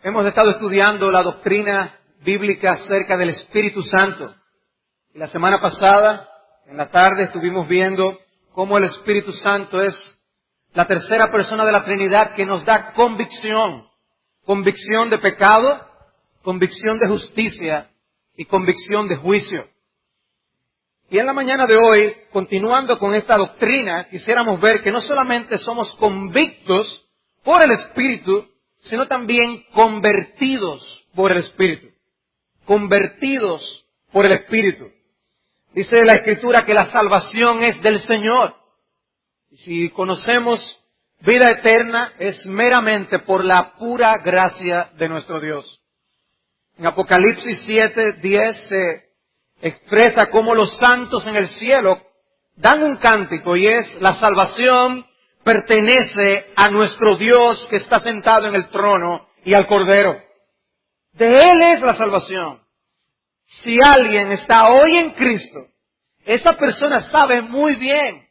Hemos estado estudiando la doctrina bíblica acerca del Espíritu Santo. Y la semana pasada, en la tarde, estuvimos viendo cómo el Espíritu Santo es la tercera persona de la Trinidad que nos da convicción. Convicción de pecado, convicción de justicia y convicción de juicio. Y en la mañana de hoy, continuando con esta doctrina, quisiéramos ver que no solamente somos convictos por el Espíritu, sino también convertidos por el Espíritu. Convertidos por el Espíritu. Dice la Escritura que la salvación es del Señor. Y si conocemos vida eterna, es meramente por la pura gracia de nuestro Dios. En Apocalipsis 7:10 se expresa cómo los santos en el cielo dan un cántico y es: la salvación pertenece a nuestro Dios que está sentado en el trono y al Cordero. De Él es la salvación. Si alguien está hoy en Cristo, esa persona sabe muy bien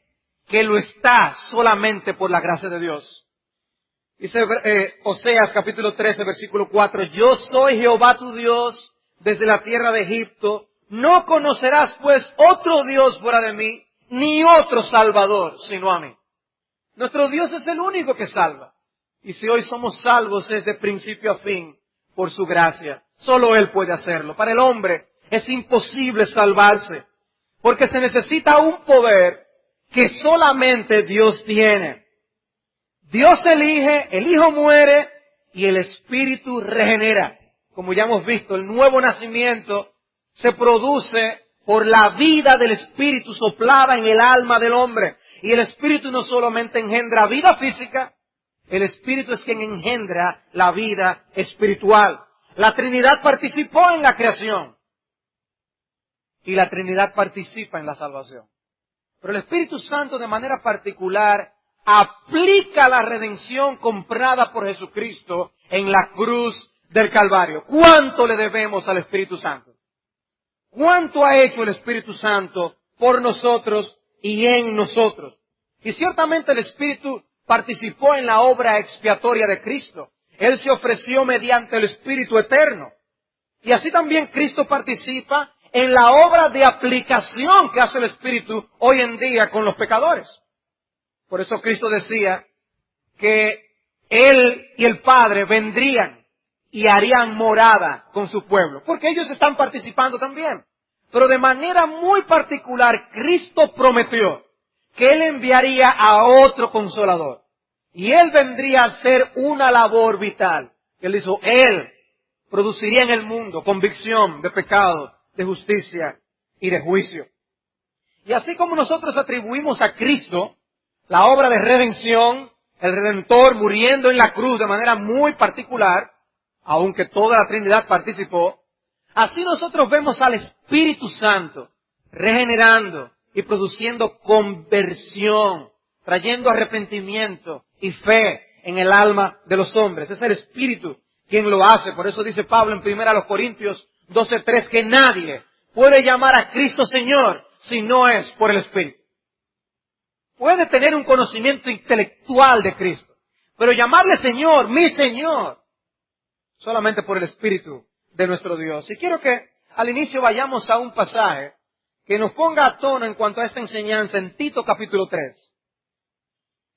que lo está solamente por la gracia de Dios. Dice Oseas capítulo 13, versículo 4, yo soy Jehová tu Dios desde la tierra de Egipto. No conocerás pues otro Dios fuera de mí, ni otro Salvador sino a mí. Nuestro Dios es el único que salva. Y si hoy somos salvos es de principio a fin por su gracia. Solo Él puede hacerlo. Para el hombre es imposible salvarse, porque se necesita un poder que solamente Dios tiene. Dios elige, el Hijo muere y el Espíritu regenera. Como ya hemos visto, el nuevo nacimiento se produce por la vida del Espíritu soplada en el alma del hombre. Y el Espíritu no solamente engendra vida física, el Espíritu es quien engendra la vida espiritual. La Trinidad participó en la creación y la Trinidad participa en la salvación. Pero el Espíritu Santo de manera particular aplica la redención comprada por Jesucristo en la cruz del Calvario. ¿Cuánto le debemos al Espíritu Santo? ¿Cuánto ha hecho el Espíritu Santo por nosotros y en nosotros? Y ciertamente el Espíritu participó en la obra expiatoria de Cristo. Él se ofreció mediante el Espíritu eterno. Y así también Cristo participa en la obra de aplicación que hace el Espíritu hoy en día con los pecadores. Por eso Cristo decía que Él y el Padre vendrían y harían morada con su pueblo, porque ellos están participando también. Pero de manera muy particular, Cristo prometió que Él enviaría a otro Consolador. Y Él vendría a hacer una labor vital. Él hizo, Él produciría en el mundo convicción de pecado, de justicia y de juicio. Y así como nosotros atribuimos a Cristo la obra de redención, el Redentor muriendo en la cruz de manera muy particular, aunque toda la Trinidad participó, así nosotros vemos al Espíritu Santo regenerando y produciendo conversión, trayendo arrepentimiento y fe en el alma de los hombres. Es el Espíritu quien lo hace. Por eso dice Pablo en 1 Corintios 12:3 que nadie puede llamar a Cristo Señor si no es por el Espíritu. Puede tener un conocimiento intelectual de Cristo, pero llamarle Señor, mi Señor, solamente por el Espíritu de nuestro Dios. Y quiero que al inicio vayamos a un pasaje que nos ponga a tono en cuanto a esta enseñanza en Tito capítulo 3.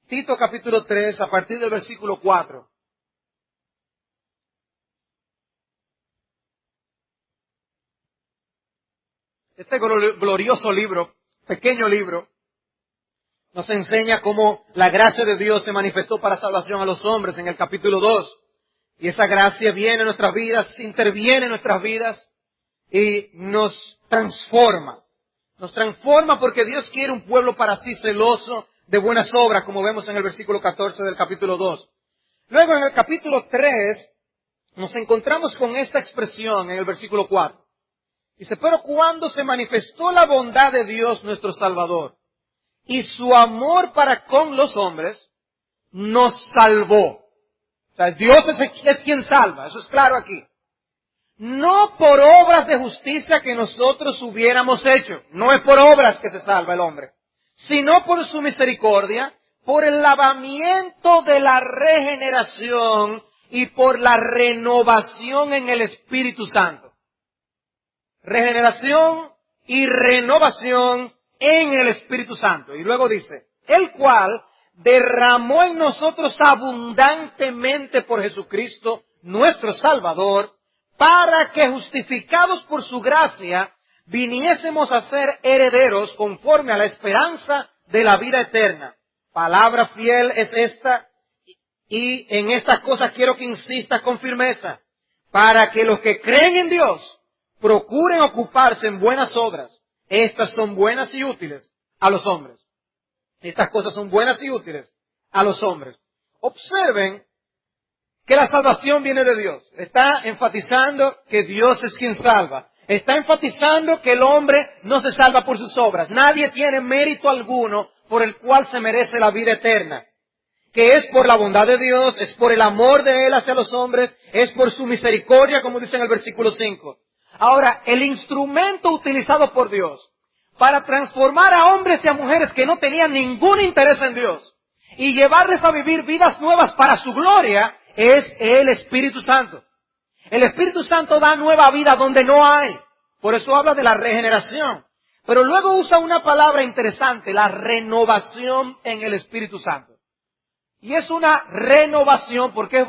Tito capítulo 3, a partir del versículo 4. Este glorioso libro, pequeño libro, nos enseña cómo la gracia de Dios se manifestó para salvación a los hombres en el capítulo 2. Y esa gracia viene a nuestras vidas, interviene en nuestras vidas y nos transforma. Nos transforma porque Dios quiere un pueblo para sí celoso de buenas obras, como vemos en el versículo 14 del capítulo 2. Luego en el capítulo 3 nos encontramos con esta expresión en el versículo 4. Dice, pero cuando se manifestó la bondad de Dios nuestro Salvador y su amor para con los hombres, nos salvó. O sea, Dios es quien salva, eso es claro aquí. No por obras de justicia que nosotros hubiéramos hecho. No es por obras que se salva el hombre, sino por su misericordia, por el lavamiento de la regeneración y por la renovación en el Espíritu Santo. Regeneración y renovación en el Espíritu Santo. Y luego dice, el cual derramó en nosotros abundantemente por Jesucristo, nuestro Salvador, para que justificados por su gracia, viniésemos a ser herederos conforme a la esperanza de la vida eterna. Palabra fiel es esta, y en estas cosas quiero que insistas con firmeza, para que los que creen en Dios procuren ocuparse en buenas obras. Estas son buenas y útiles a los hombres. Estas cosas son buenas y útiles a los hombres. Observen que la salvación viene de Dios. Está enfatizando que Dios es quien salva. Está enfatizando que el hombre no se salva por sus obras. Nadie tiene mérito alguno por el cual se merece la vida eterna. Que es por la bondad de Dios, es por el amor de Él hacia los hombres, es por su misericordia, como dice en el versículo 5. Ahora, el instrumento utilizado por Dios para transformar a hombres y a mujeres que no tenían ningún interés en Dios y llevarles a vivir vidas nuevas para su gloria es el Espíritu Santo. El Espíritu Santo da nueva vida donde no hay. Por eso habla de la regeneración. Pero luego usa una palabra interesante, la renovación en el Espíritu Santo. Y es una renovación porque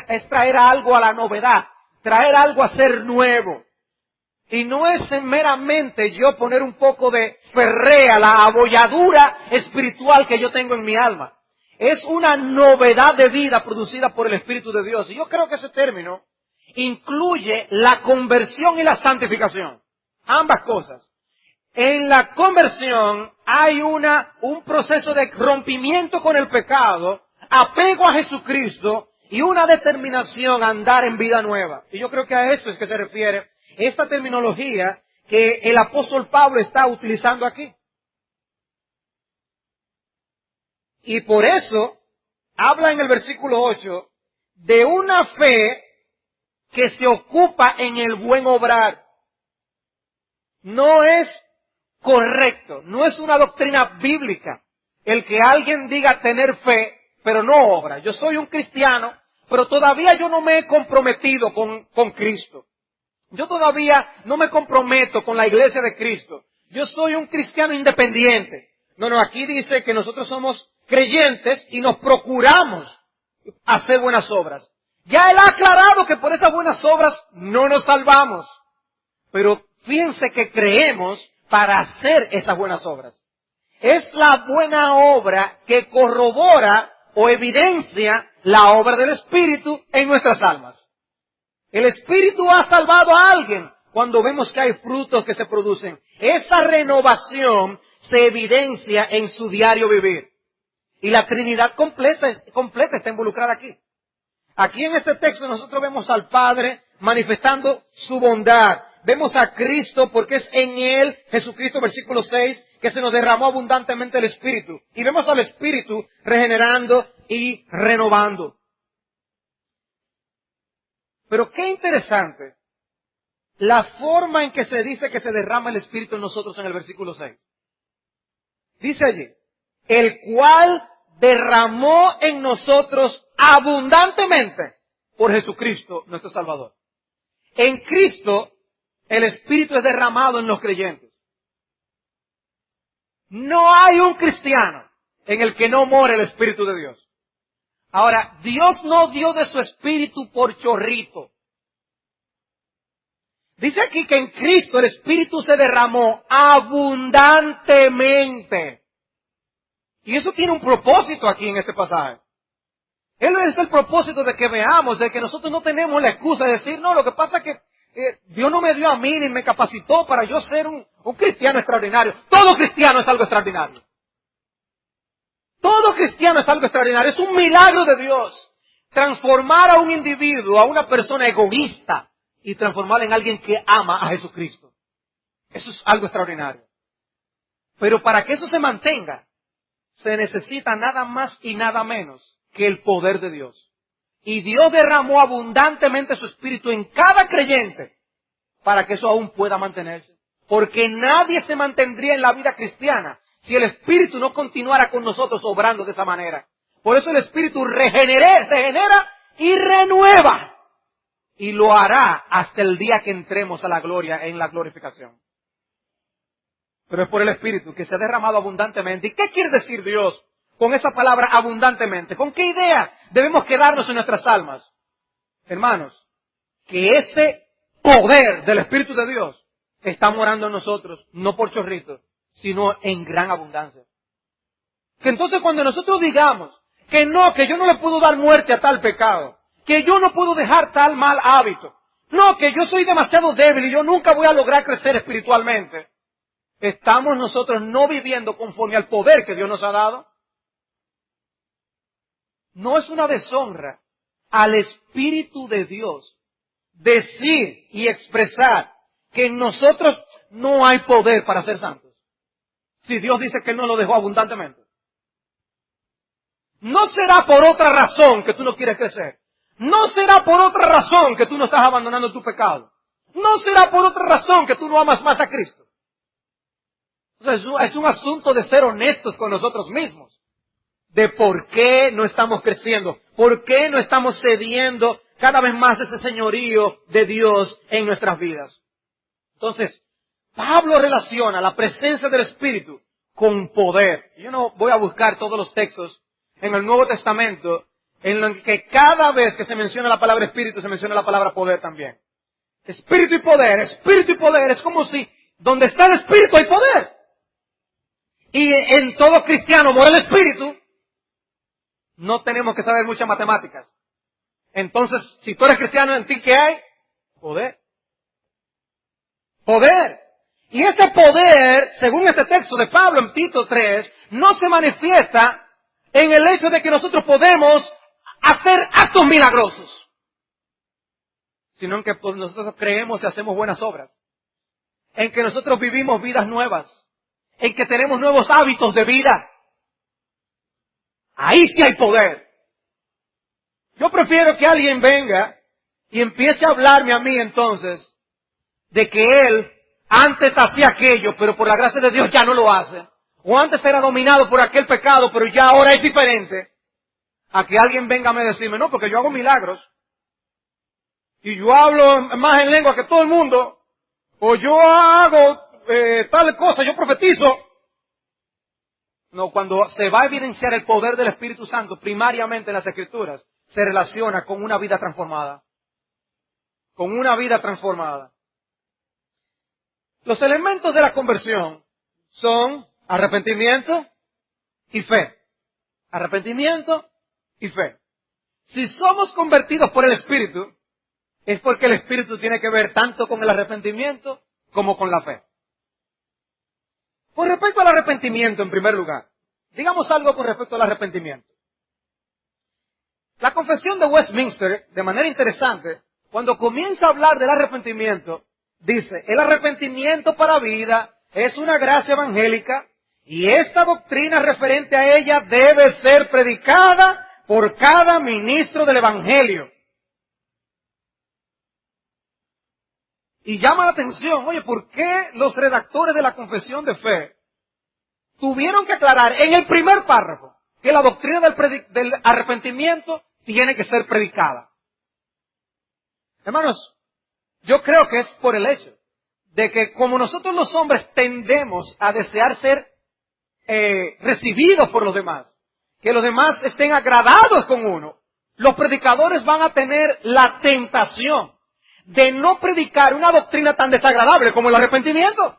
es traer algo a la novedad, traer algo a ser nuevo. Y no es meramente yo poner un poco de ferrea, la abolladura espiritual que yo tengo en mi alma. Es una novedad de vida producida por el Espíritu de Dios. Y yo creo que ese término incluye la conversión y la santificación. Ambas cosas. En la conversión hay un proceso de rompimiento con el pecado, apego a Jesucristo y una determinación a andar en vida nueva. Y yo creo que a eso es que se refiere esta terminología que el apóstol Pablo está utilizando aquí. Y por eso habla en el versículo 8 de una fe que se ocupa en el buen obrar. No es correcto, no es una doctrina bíblica el que alguien diga tener fe, pero no obra. Yo soy un cristiano, pero todavía yo no me he comprometido con Cristo. Yo todavía no me comprometo con la iglesia de Cristo. Yo soy un cristiano independiente. No, aquí dice que nosotros somos creyentes y nos procuramos hacer buenas obras. Ya Él ha aclarado que por esas buenas obras no nos salvamos. Pero fíjense que creemos para hacer esas buenas obras. Es la buena obra que corrobora o evidencia la obra del Espíritu en nuestras almas. El Espíritu ha salvado a alguien cuando vemos que hay frutos que se producen. Esa renovación se evidencia en su diario vivir. Y la Trinidad completa está involucrada aquí. Aquí en este texto nosotros vemos al Padre manifestando su bondad. Vemos a Cristo porque es en Él, Jesucristo, versículo 6, que se nos derramó abundantemente el Espíritu. Y vemos al Espíritu regenerando y renovando. Pero qué interesante la forma en que se dice que se derrama el Espíritu en nosotros en el versículo 6. Dice allí, el cual derramó en nosotros abundantemente por Jesucristo, nuestro Salvador. En Cristo, el Espíritu es derramado en los creyentes. No hay un cristiano en el que no more el Espíritu de Dios. Ahora, Dios no dio de su Espíritu por chorrito. Dice aquí que en Cristo el Espíritu se derramó abundantemente. Y eso tiene un propósito aquí en este pasaje. Él es el propósito de que veamos, de que nosotros no tenemos la excusa de decir, no, lo que pasa es que Dios no me dio a mí ni me capacitó para yo ser un cristiano extraordinario. Todo cristiano es algo extraordinario. Todo cristiano es algo extraordinario. Es un milagro de Dios transformar a un individuo, a una persona egoísta y transformarla en alguien que ama a Jesucristo. Eso es algo extraordinario. Pero para que eso se mantenga, se necesita nada más y nada menos que el poder de Dios. Y Dios derramó abundantemente su Espíritu en cada creyente para que eso aún pueda mantenerse. Porque nadie se mantendría en la vida cristiana si el Espíritu no continuara con nosotros obrando de esa manera. Por eso el Espíritu regenera y renueva. Y lo hará hasta el día que entremos a la gloria, en la glorificación. Pero es por el Espíritu que se ha derramado abundantemente. ¿Y qué quiere decir Dios con esa palabra abundantemente? ¿Con qué idea debemos quedarnos en nuestras almas? Hermanos, que ese poder del Espíritu de Dios está morando en nosotros, no por chorritos, sino en gran abundancia. Que entonces cuando nosotros digamos que no, que yo no le puedo dar muerte a tal pecado, que yo no puedo dejar tal mal hábito, no, que yo soy demasiado débil y yo nunca voy a lograr crecer espiritualmente, estamos nosotros no viviendo conforme al poder que Dios nos ha dado. No es una deshonra al Espíritu de Dios decir y expresar que en nosotros no hay poder para ser santos. Si Dios dice que Él nos lo dejó abundantemente. No será por otra razón que tú no quieres crecer. No será por otra razón que tú no estás abandonando tu pecado. No será por otra razón que tú no amas más a Cristo. O sea, es un asunto de ser honestos con nosotros mismos. De por qué no estamos creciendo. Por qué no estamos cediendo cada vez más ese señorío de Dios en nuestras vidas. Entonces, Pablo relaciona la presencia del Espíritu con poder. Yo no voy a buscar todos los textos en el Nuevo Testamento en los que cada vez que se menciona la palabra Espíritu se menciona la palabra poder también. Espíritu y poder es como si donde está el Espíritu hay poder. Y en todo cristiano mora el Espíritu. No tenemos que saber muchas matemáticas. Entonces, si tú eres cristiano, ¿en ti qué hay? Poder. Poder. Y ese poder, según este texto de Pablo en Tito 3, no se manifiesta en el hecho de que nosotros podemos hacer actos milagrosos, sino en que nosotros creemos y hacemos buenas obras, en que nosotros vivimos vidas nuevas, en que tenemos nuevos hábitos de vida. Ahí sí hay poder. Yo prefiero que alguien venga y empiece a hablarme a mí entonces de que él antes hacía aquello, pero por la gracia de Dios ya no lo hace. O antes era dominado por aquel pecado, pero ya ahora es diferente. A que alguien venga a decirme, no, porque yo hago milagros. Y yo hablo más en lengua que todo el mundo. O yo hago tal cosa, yo profetizo. No, cuando se va a evidenciar el poder del Espíritu Santo, primariamente en las Escrituras, se relaciona con una vida transformada. Con una vida transformada. Los elementos de la conversión son arrepentimiento y fe. Arrepentimiento y fe. Si somos convertidos por el Espíritu, es porque el Espíritu tiene que ver tanto con el arrepentimiento como con la fe. Con respecto al arrepentimiento, en primer lugar, digamos algo con respecto al arrepentimiento. La Confesión de Westminster, de manera interesante, cuando comienza a hablar del arrepentimiento, dice, el arrepentimiento para vida es una gracia evangélica y esta doctrina referente a ella debe ser predicada por cada ministro del Evangelio. Y llama la atención, oye, ¿por qué los redactores de la Confesión de Fe tuvieron que aclarar en el primer párrafo que la doctrina del arrepentimiento tiene que ser predicada? Hermanos, yo creo que es por el hecho de que como nosotros los hombres tendemos a desear ser recibidos por los demás, que los demás estén agradados con uno, los predicadores van a tener la tentación de no predicar una doctrina tan desagradable como el arrepentimiento.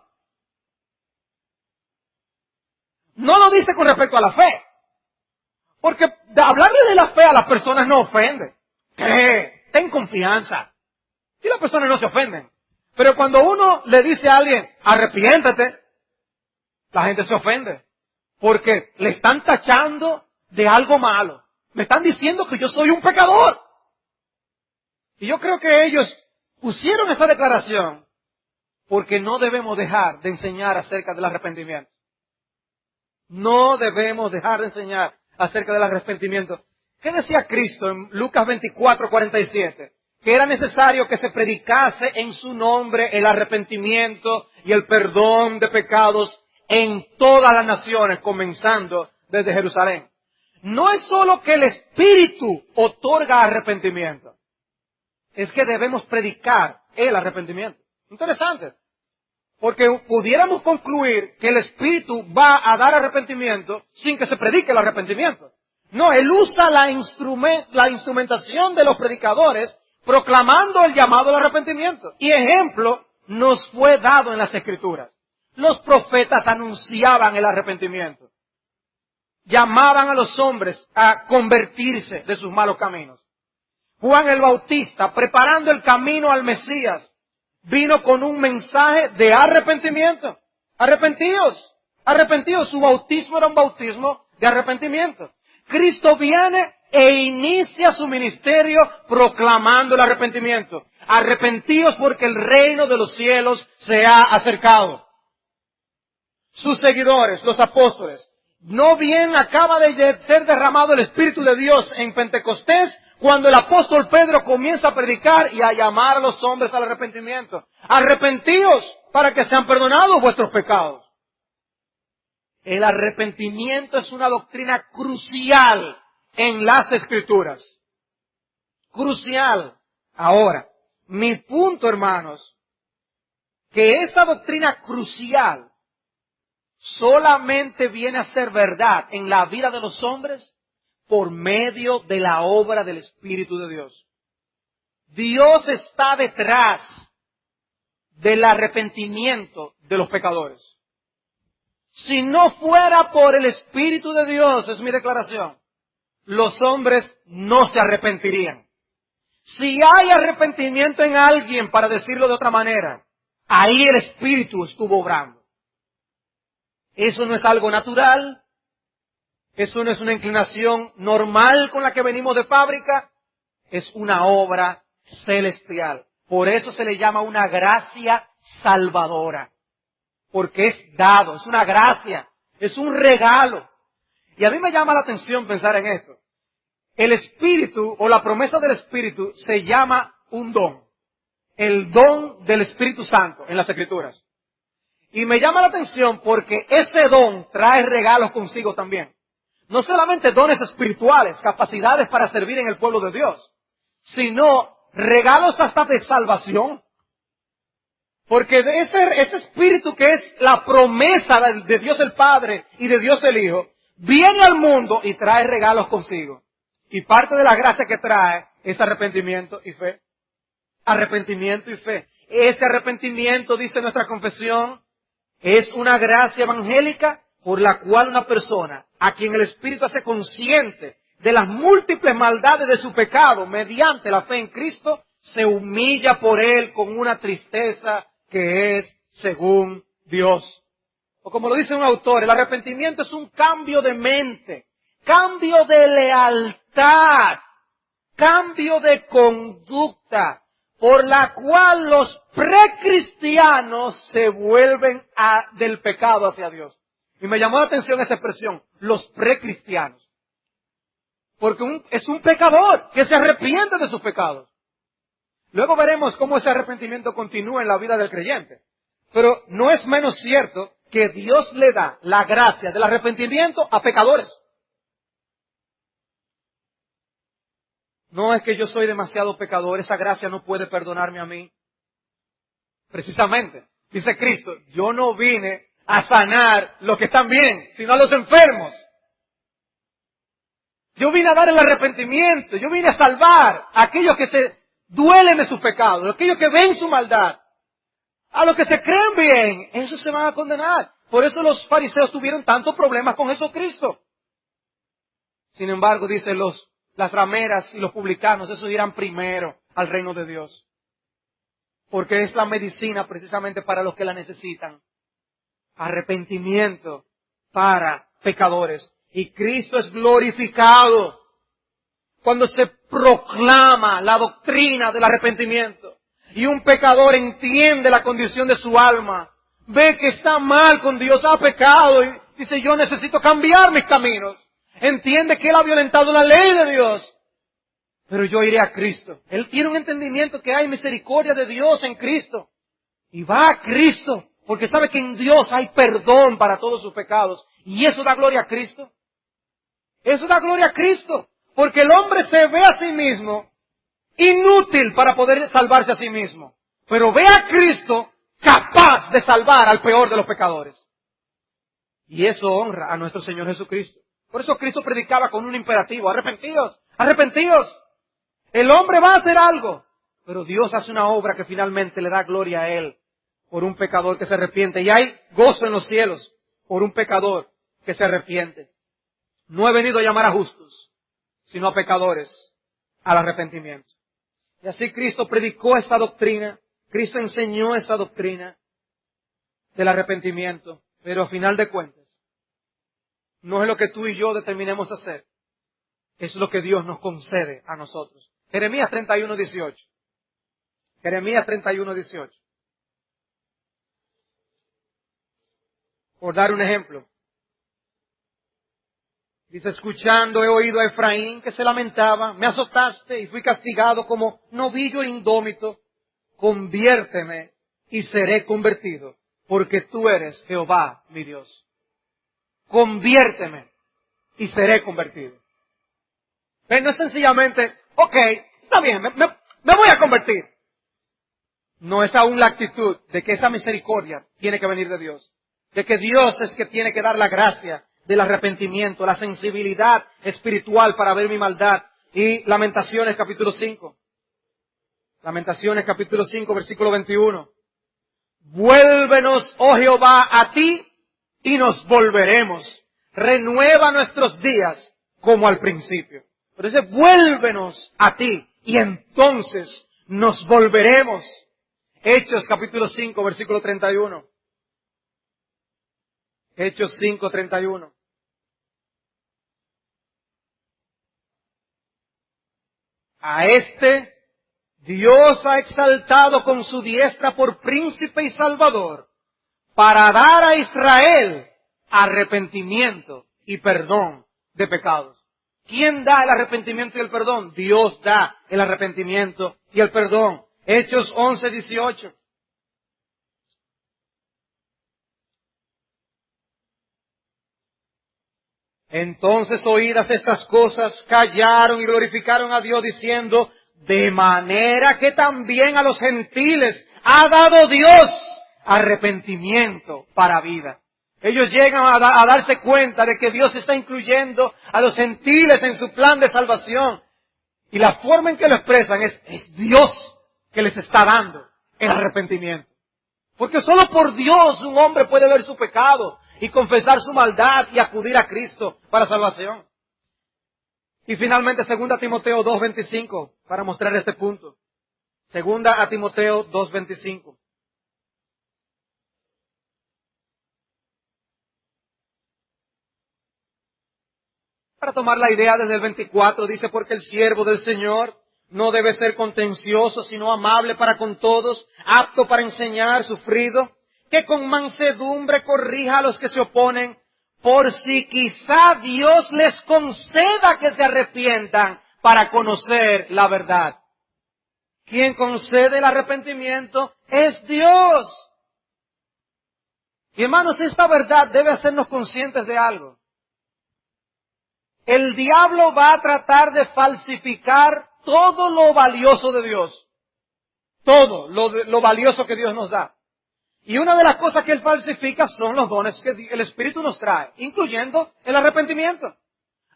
No lo dice con respecto a la fe, porque hablarle de la fe a las personas no ofende. Ten confianza. Y las personas no se ofenden. Pero cuando uno le dice a alguien, arrepiéntate, la gente se ofende. Porque le están tachando de algo malo. Me están diciendo que yo soy un pecador. Y yo creo que ellos pusieron esa declaración porque no debemos dejar de enseñar acerca del arrepentimiento. No debemos dejar de enseñar acerca del arrepentimiento. ¿Qué decía Cristo en Lucas 24:47? Que era necesario que se predicase en su nombre el arrepentimiento y el perdón de pecados en todas las naciones, comenzando desde Jerusalén. no es solo que el Espíritu otorga arrepentimiento, es que debemos predicar el arrepentimiento. Interesante. Porque pudiéramos concluir que el Espíritu va a dar arrepentimiento sin que se predique el arrepentimiento. No, Él usa la instrumentación de los predicadores proclamando el llamado al arrepentimiento. Y ejemplo nos fue dado en las Escrituras. Los profetas anunciaban el arrepentimiento. Llamaban a los hombres a convertirse de sus malos caminos. Juan el Bautista, preparando el camino al Mesías, vino con un mensaje de arrepentimiento. Arrepentíos, arrepentíos. Su bautismo era un bautismo de arrepentimiento. Cristo viene e inicia su ministerio proclamando el arrepentimiento. Arrepentíos porque el reino de los cielos se ha acercado. Sus seguidores, los apóstoles, no bien acaba de ser derramado el Espíritu de Dios en Pentecostés, cuando el apóstol Pedro comienza a predicar y a llamar a los hombres al arrepentimiento. Arrepentíos para que sean perdonados vuestros pecados. El arrepentimiento es una doctrina crucial en las Escrituras. Crucial. Ahora, mi punto, hermanos, que esta doctrina crucial solamente viene a ser verdad en la vida de los hombres por medio de la obra del Espíritu de Dios. Dios está detrás del arrepentimiento de los pecadores. Si no fuera por el Espíritu de Dios, es mi declaración, los hombres no se arrepentirían. Si hay arrepentimiento en alguien, para decirlo de otra manera, ahí el Espíritu estuvo obrando. Eso no es algo natural. Eso no es una inclinación normal con la que venimos de fábrica. Es una obra celestial. Por eso se le llama una gracia salvadora. Porque es dado, es una gracia, es un regalo. Y a mí me llama la atención pensar en esto. El Espíritu o la promesa del Espíritu se llama un don. El don del Espíritu Santo en las Escrituras. Y me llama la atención porque ese don trae regalos consigo también. No solamente dones espirituales, capacidades para servir en el pueblo de Dios, sino regalos hasta de salvación. Porque ese espíritu que es la promesa de Dios el Padre y de Dios el Hijo, viene al mundo y trae regalos consigo. Y parte de la gracia que trae es arrepentimiento y fe. Arrepentimiento y fe. Ese arrepentimiento, dice nuestra confesión, es una gracia evangélica por la cual una persona, a quien el Espíritu hace consciente de las múltiples maldades de su pecado mediante la fe en Cristo, se humilla por él con una tristeza que es según Dios. O como lo dice un autor, el arrepentimiento es un cambio de mente, cambio de lealtad, cambio de conducta, por la cual los precristianos se vuelven del pecado hacia Dios. Y me llamó la atención esa expresión, los precristianos. Porque es un pecador que se arrepiente de sus pecados. Luego veremos cómo ese arrepentimiento continúa en la vida del creyente. Pero no es menos cierto que Dios le da la gracia del arrepentimiento a pecadores. No es que yo soy demasiado pecador, esa gracia no puede perdonarme a mí. Precisamente, dice Cristo, yo no vine a sanar los que están bien, sino a los enfermos. Yo vine a dar el arrepentimiento, yo vine a salvar a aquellos que se duelen de sus pecados, a aquellos que ven su maldad. A los que se creen bien, esos se van a condenar. Por eso los fariseos tuvieron tantos problemas con Jesucristo. Sin embargo, dice las rameras y los publicanos, esos irán primero al reino de Dios. Porque es la medicina precisamente para los que la necesitan. Arrepentimiento para pecadores. Y Cristo es glorificado cuando se proclama la doctrina del arrepentimiento. Y un pecador entiende la condición de su alma. Ve que está mal con Dios, ha pecado y dice, yo necesito cambiar mis caminos. Entiende que él ha violentado la ley de Dios. Pero yo iré a Cristo. Él tiene un entendimiento que hay misericordia de Dios en Cristo. Y va a Cristo porque sabe que en Dios hay perdón para todos sus pecados. Y eso da gloria a Cristo. Eso da gloria a Cristo, porque el hombre se ve a sí mismo inútil para poder salvarse a sí mismo, pero ve a Cristo capaz de salvar al peor de los pecadores. Y eso honra a nuestro Señor Jesucristo. Por eso Cristo predicaba con un imperativo: arrepentíos, arrepentíos. El hombre va a hacer algo, pero Dios hace una obra que finalmente le da gloria a Él por un pecador que se arrepiente. Y hay gozo en los cielos por un pecador que se arrepiente. No he venido a llamar a justos, sino a pecadores al arrepentimiento. Y así Cristo predicó esa doctrina, Cristo enseñó esa doctrina del arrepentimiento, pero a final de cuentas, no es lo que tú y yo determinemos hacer, es lo que Dios nos concede a nosotros. Jeremías 31:18. Jeremías 31:18. Por dar un ejemplo. Dice: escuchando he oído a Efraín que se lamentaba, me azotaste y fui castigado como novillo indómito. Conviérteme y seré convertido, porque tú eres Jehová mi Dios. Conviérteme y seré convertido. No es sencillamente, ok, está bien, me voy a convertir. No es aún la actitud de que esa misericordia tiene que venir de Dios. De que Dios es que tiene que dar la gracia del arrepentimiento, la sensibilidad espiritual para ver mi maldad. Y Lamentaciones capítulo 5. Lamentaciones capítulo 5, versículo 21. Vuélvenos, oh Jehová, a ti y nos volveremos. Renueva nuestros días como al principio. Pero dice: vuélvenos a ti y entonces nos volveremos. Hechos capítulo 5, versículo 31. Hechos 5, 31. A este Dios ha exaltado con su diestra por príncipe y salvador, para dar a Israel arrepentimiento y perdón de pecados. ¿Quién da el arrepentimiento y el perdón? Dios da el arrepentimiento y el perdón. Hechos 11, 18. Entonces, oídas estas cosas, callaron y glorificaron a Dios diciendo: de manera que también a los gentiles ha dado Dios arrepentimiento para vida. Ellos llegan a darse cuenta de que Dios está incluyendo a los gentiles en su plan de salvación. Y la forma en que lo expresan es Dios que les está dando el arrepentimiento. Porque solo por Dios un hombre puede ver su pecado y confesar su maldad y acudir a Cristo para salvación. Y finalmente 2 Timoteo 2:25, para mostrar este punto. 2 Timoteo 2:25. Para tomar la idea desde el 24, dice: porque el siervo del Señor no debe ser contencioso, sino amable para con todos, apto para enseñar, sufrido, que con mansedumbre corrija a los que se oponen, por si quizá Dios les conceda que se arrepientan para conocer la verdad. Quien concede el arrepentimiento es Dios. Y hermanos, esta verdad debe hacernos conscientes de algo. El diablo va a tratar de falsificar todo lo valioso de Dios. Todo lo valioso que Dios nos da. Y una de las cosas que él falsifica son los dones que el Espíritu nos trae, incluyendo el arrepentimiento.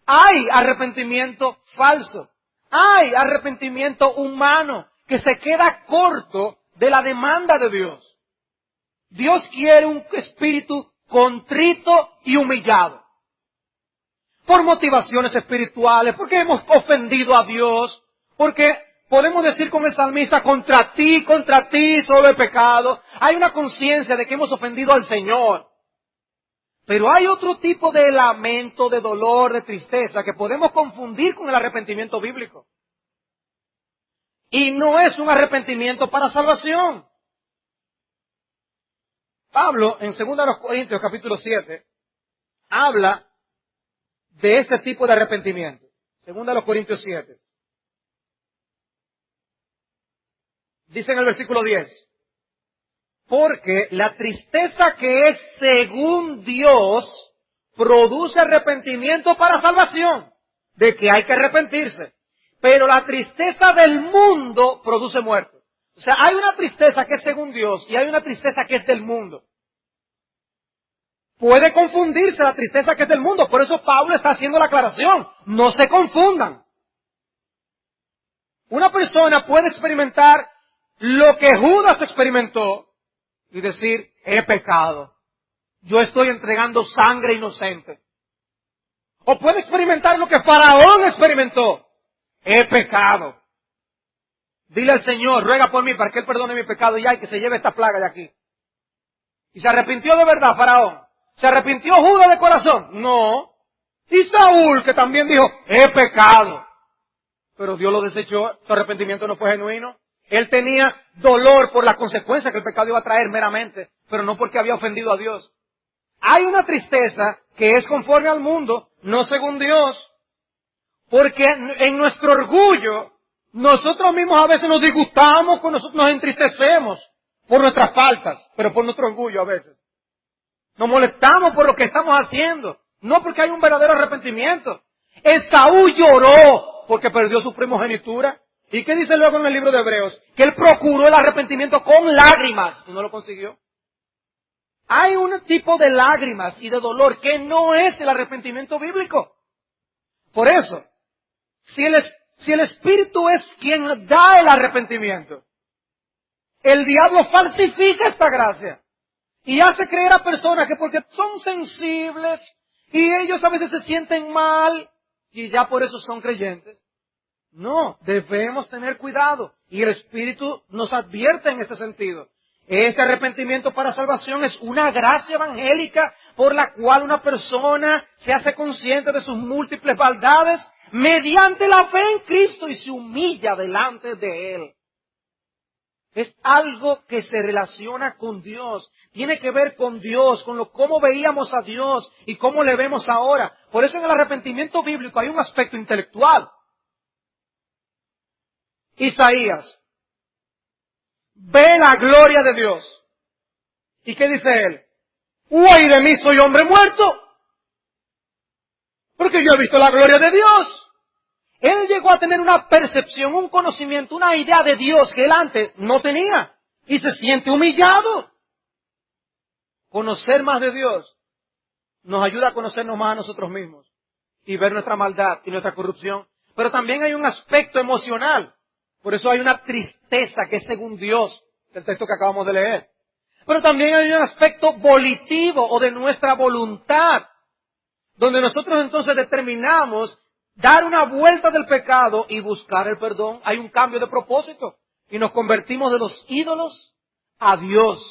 Hay arrepentimiento falso. Hay arrepentimiento humano que se queda corto de la demanda de Dios. Dios quiere un espíritu contrito y humillado. Por motivaciones espirituales, porque hemos ofendido a Dios, porque podemos decir con el salmista: contra ti solo he pecado. Hay una conciencia de que hemos ofendido al Señor. Pero hay otro tipo de lamento, de dolor, de tristeza que podemos confundir con el arrepentimiento bíblico. Y no es un arrepentimiento para salvación. Pablo, en 2 Corintios capítulo 7, habla de este tipo de arrepentimiento. 2 Corintios 7. Dice en el versículo 10: porque la tristeza que es según Dios produce arrepentimiento para salvación, de que hay que arrepentirse. Pero la tristeza del mundo produce muerte. O sea, hay una tristeza que es según Dios y hay una tristeza que es del mundo. Puede confundirse la tristeza que es del mundo, por eso Pablo está haciendo la aclaración. No se confundan. Una persona puede experimentar lo que Judas experimentó y decir, he pecado. Yo estoy entregando sangre inocente. O puede experimentar lo que Faraón experimentó. He pecado. Dile al Señor, ruega por mí para que Él perdone mi pecado y que se lleve esta plaga de aquí. ¿Y se arrepintió de verdad Faraón? ¿Se arrepintió Judas de corazón? No. Y Saúl, que también dijo, he pecado. Pero Dios lo desechó, su arrepentimiento no fue genuino. Él tenía dolor por la consecuencia que el pecado iba a traer meramente, pero no porque había ofendido a Dios. Hay una tristeza que es conforme al mundo, no según Dios, porque en nuestro orgullo, nosotros mismos a veces nos disgustamos, nosotros nos entristecemos por nuestras faltas, pero por nuestro orgullo a veces. Nos molestamos por lo que estamos haciendo, no porque hay un verdadero arrepentimiento. Esaú lloró porque perdió su primogenitura. ¿Y qué dice luego en el libro de Hebreos? Que él procuró el arrepentimiento con lágrimas y no lo consiguió. Hay un tipo de lágrimas y de dolor que no es el arrepentimiento bíblico. Por eso, si el Espíritu es quien da el arrepentimiento, el diablo falsifica esta gracia y hace creer a personas que porque son sensibles y ellos a veces se sienten mal y ya por eso son creyentes. No, debemos tener cuidado y el Espíritu nos advierte en este sentido. Este arrepentimiento para salvación es una gracia evangélica por la cual una persona se hace consciente de sus múltiples maldades mediante la fe en Cristo y se humilla delante de Él. Es algo que se relaciona con Dios, tiene que ver con Dios, con cómo veíamos a Dios y cómo le vemos ahora. Por eso en el arrepentimiento bíblico hay un aspecto intelectual. Isaías ve la gloria de Dios. ¿Y qué dice él? ¡Uy de mí, soy hombre muerto! Porque yo he visto la gloria de Dios. Él llegó a tener una percepción, un conocimiento, una idea de Dios que él antes no tenía. Y se siente humillado. Conocer más de Dios nos ayuda a conocernos más a nosotros mismos. Y ver nuestra maldad y nuestra corrupción. Pero también hay un aspecto emocional. Por eso hay una tristeza que es según Dios, el texto que acabamos de leer. Pero también hay un aspecto volitivo o de nuestra voluntad, donde nosotros entonces determinamos dar una vuelta del pecado y buscar el perdón. Hay un cambio de propósito y nos convertimos de los ídolos a Dios,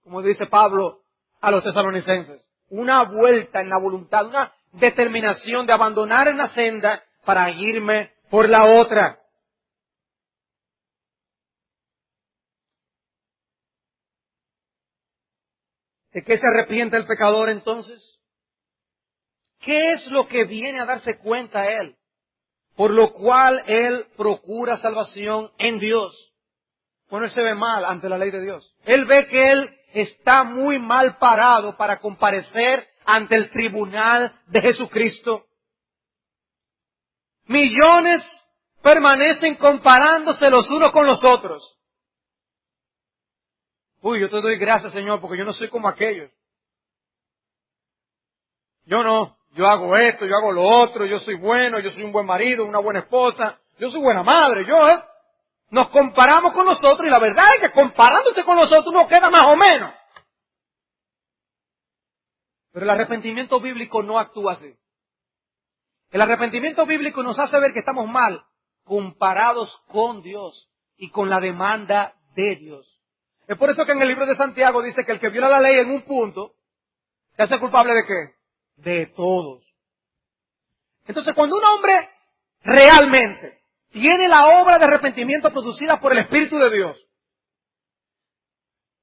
como dice Pablo a los tesalonicenses. Una vuelta en la voluntad, una determinación de abandonar una senda para irme por la otra. ¿De qué se arrepiente el pecador entonces? ¿Qué es lo que viene a darse cuenta él? Por lo cual él procura salvación en Dios. Bueno, él se ve mal ante la ley de Dios. Él ve que él está muy mal parado para comparecer ante el tribunal de Jesucristo. Millones permanecen comparándose los unos con los otros. Uy, yo te doy gracias, Señor, porque yo no soy como aquellos. Yo no, yo hago esto, yo hago lo otro, yo soy bueno, yo soy un buen marido, una buena esposa, yo soy buena madre, Nos comparamos con nosotros y la verdad es que comparándose con nosotros uno queda más o menos. Pero el arrepentimiento bíblico no actúa así. El arrepentimiento bíblico nos hace ver que estamos mal comparados con Dios y con la demanda de Dios. Es por eso que en el libro de Santiago dice que el que viola la ley en un punto, ¿se hace culpable de qué? De todos. Entonces, cuando un hombre realmente tiene la obra de arrepentimiento producida por el Espíritu de Dios,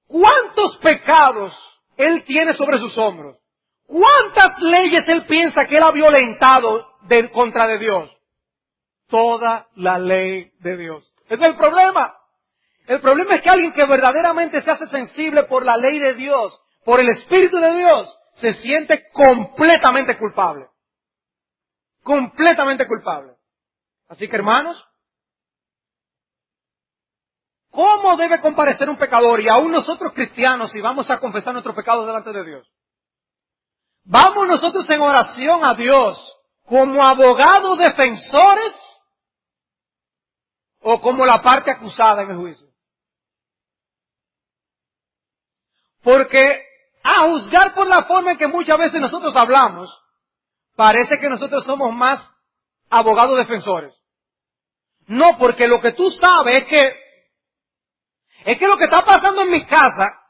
¿cuántos pecados él tiene sobre sus hombros? ¿Cuántas leyes él piensa que él ha violentado contra de Dios? Toda la ley de Dios. Ese es el problema. El problema es que alguien que verdaderamente se hace sensible por la ley de Dios, por el Espíritu de Dios, se siente completamente culpable. Completamente culpable. Así que, hermanos, ¿cómo debe comparecer un pecador? Y aún nosotros cristianos, si vamos a confesar nuestros pecados delante de Dios, ¿vamos nosotros en oración a Dios como abogados defensores o como la parte acusada en el juicio? Porque a juzgar por la forma en que muchas veces nosotros hablamos, parece que nosotros somos más abogados defensores. No, porque lo que tú sabes es que lo que está pasando en mi casa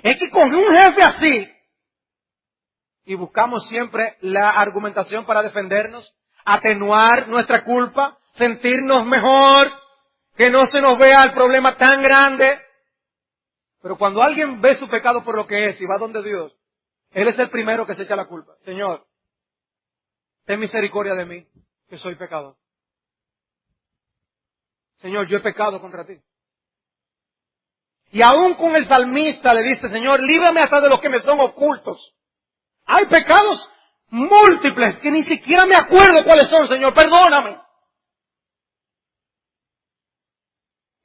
es que con un jefe así, y buscamos siempre la argumentación para defendernos, atenuar nuestra culpa, sentirnos mejor, que no se nos vea el problema tan grande. Pero cuando alguien ve su pecado por lo que es y va donde Dios, Él es el primero que se echa la culpa. Señor, ten misericordia de mí, que soy pecador. Señor, yo he pecado contra ti. Y aún con el salmista le dice, Señor, líbrame hasta de los que me son ocultos. Hay pecados múltiples que ni siquiera me acuerdo cuáles son, Señor, perdóname.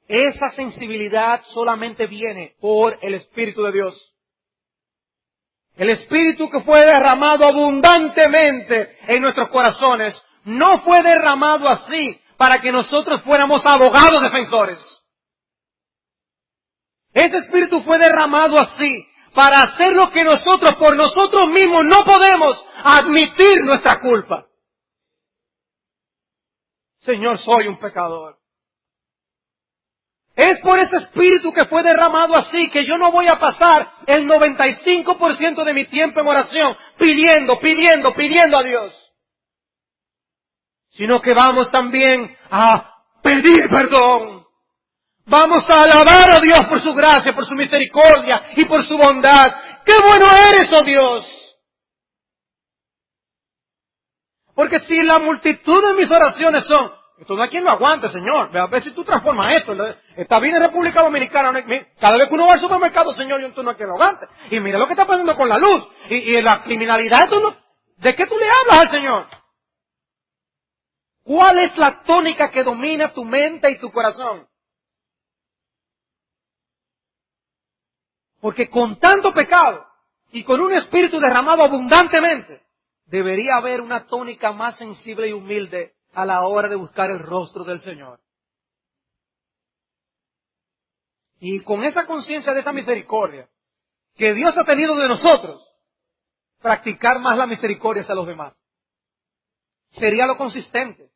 Esa sensibilidad solamente viene por el Espíritu de Dios. El Espíritu que fue derramado abundantemente en nuestros corazones, no fue derramado así para que nosotros fuéramos abogados defensores. Ese Espíritu fue derramado así para hacer lo que nosotros por nosotros mismos no podemos, admitir nuestra culpa. Señor, soy un pecador. Es por ese Espíritu que fue derramado así que yo no voy a pasar el 95% de mi tiempo en oración pidiendo a Dios. Sino que vamos también a pedir perdón. Vamos a alabar a Dios por su gracia, por su misericordia y por su bondad. ¡Qué bueno eres, oh Dios! Porque si la multitud de mis oraciones son, esto no hay quien lo aguante, Señor, a ver si tú transformas esto. Está bien en República Dominicana, cada vez que uno va al supermercado, Señor, esto no hay quien lo aguante. Y mira lo que está pasando con la luz y la criminalidad, esto no, ¿de qué tú le hablas al Señor? ¿Cuál es la tónica que domina tu mente y tu corazón? Porque con tanto pecado y con un espíritu derramado abundantemente, debería haber una tónica más sensible y humilde a la hora de buscar el rostro del Señor. Y con esa conciencia de esa misericordia que Dios ha tenido de nosotros, practicar más la misericordia hacia los demás. Sería lo consistente.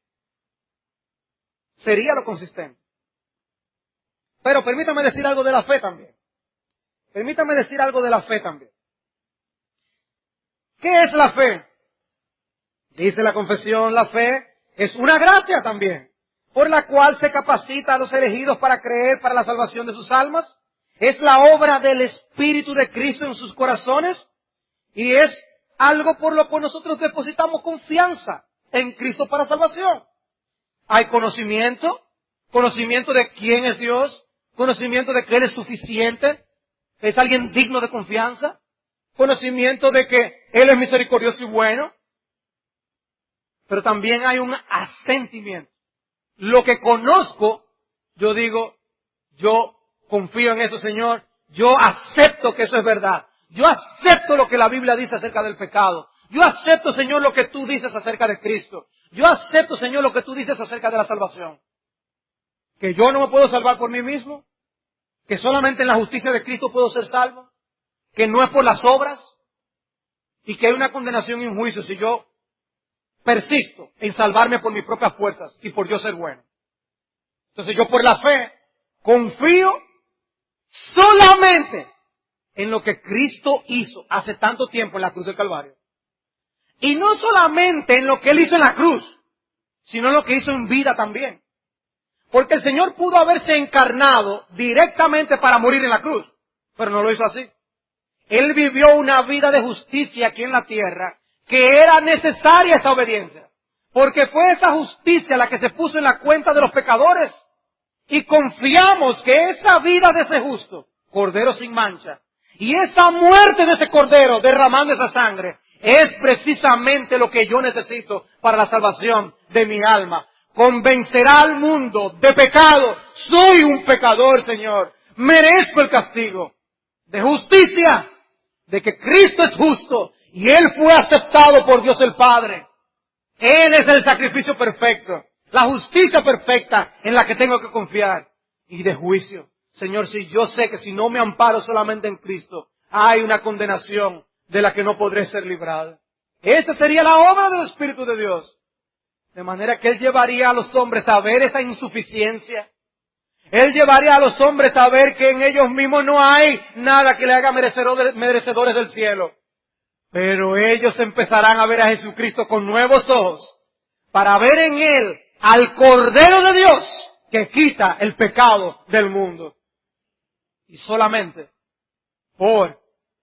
Sería lo consistente. Pero permítame decir algo de la fe también. Permítame decir algo de la fe también. ¿Qué es la fe? Dice la confesión, la fe es una gracia también, por la cual se capacita a los elegidos para creer para la salvación de sus almas. Es la obra del Espíritu de Cristo en sus corazones y es algo por lo que nosotros depositamos confianza en Cristo para salvación. Hay conocimiento de quién es Dios, conocimiento de que Él es suficiente, es alguien digno de confianza, conocimiento de que Él es misericordioso y bueno, pero también hay un asentimiento. Lo que conozco, yo digo, yo confío en eso, Señor, yo acepto que eso es verdad, yo acepto lo que la Biblia dice acerca del pecado, yo acepto, Señor, lo que tú dices acerca de Cristo, yo acepto, Señor, lo que tú dices acerca de la salvación, que yo no me puedo salvar por mí mismo, que solamente en la justicia de Cristo puedo ser salvo, que no es por las obras, y que hay una condenación y un juicio si yo persisto en salvarme por mis propias fuerzas y por yo ser bueno. Entonces yo por la fe confío solamente en lo que Cristo hizo hace tanto tiempo en la cruz del Calvario. Y no solamente en lo que Él hizo en la cruz, sino en lo que hizo en vida también. Porque el Señor pudo haberse encarnado directamente para morir en la cruz, pero no lo hizo así. Él vivió una vida de justicia aquí en la tierra, que era necesaria esa obediencia, porque fue esa justicia la que se puso en la cuenta de los pecadores, y confiamos que esa vida de ese justo, Cordero sin mancha, Y esa muerte de ese cordero, derramando esa sangre, es precisamente lo que yo necesito para la salvación de mi alma. Convencerá al mundo de pecado. Soy un pecador, Señor. Merezco el castigo. De justicia, de que Cristo es justo y Él fue aceptado por Dios el Padre. Él es el sacrificio perfecto, la justicia perfecta en la que tengo que confiar. Y de juicio. Señor, si yo sé que si no me amparo solamente en Cristo, hay una condenación de la que no podré ser librado. Esa sería la obra del Espíritu de Dios. De manera que Él llevaría a los hombres a ver esa insuficiencia. Él llevaría a los hombres a ver que en ellos mismos no hay nada que le haga merecedores del cielo. Pero ellos empezarán a ver a Jesucristo con nuevos ojos, para ver en Él al Cordero de Dios que quita el pecado del mundo. Y solamente por